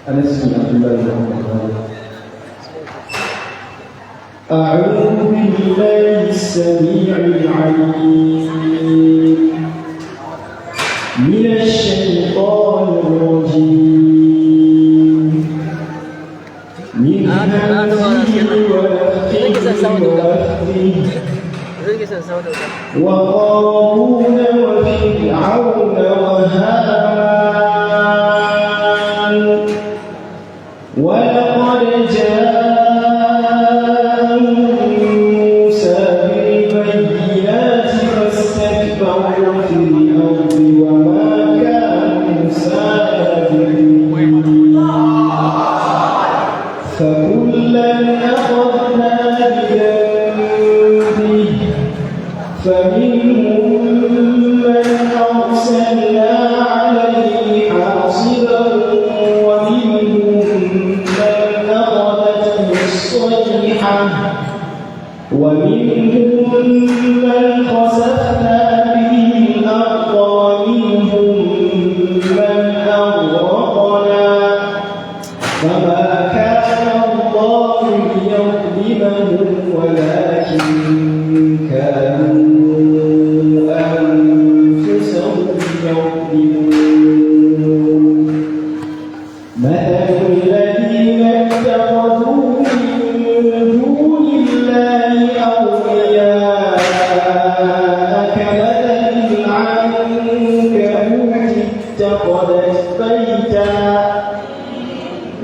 أنس بن عبد الله بن عمر. أعوذ بالله السميع العليم من الشيطان الرجيم من همزه ونفخه وقارون وفرعون وهامان ولقد جاء موسى بالبينات فاستكبروا في الأرض وما كانوا سابقين فكلا أخذنا بذنبه فمنهم من أرسلنا عليه حاصبا ومنهم من أخذته الصيحة ومنهم من خسفنا به الأرض ومنهم من أغرقنا فما كان الله ليظلمهم ولكن كانوا أنفسهم يظلمون مثل الذين اتخذوا من دون الله أولياء كمثل العنكبوت اتخذت بيتا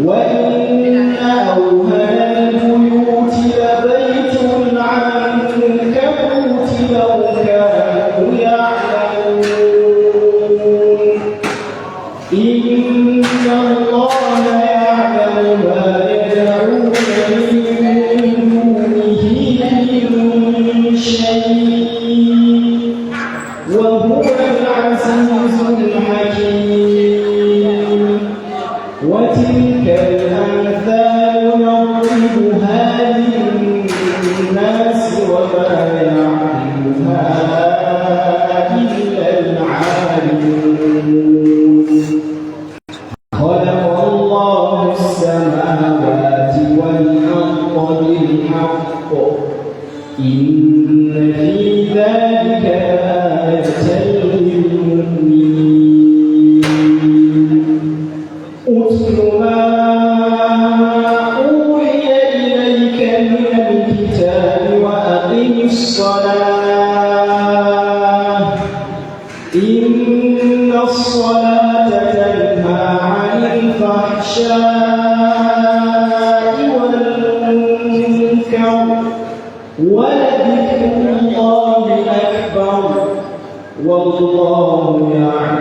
وإن أوهن البيوت لبيت العنكبوت لو كانوا يعلمون إن الله يعلم ما يدعون من دونه من شيء وهو العزيز الحكيم وتلك الأمثال نضربها للناس وما يعلمها إلا العالمون خلق الله السماوات والأرض بالحق إن في ذلك لآية للمؤمنين أتل ما أوحي إليك من الكتاب وأقم الصلاة إن الصلاة تنهى عن الفحشاء والمنكر ولذكر الله أكبر والله يعلم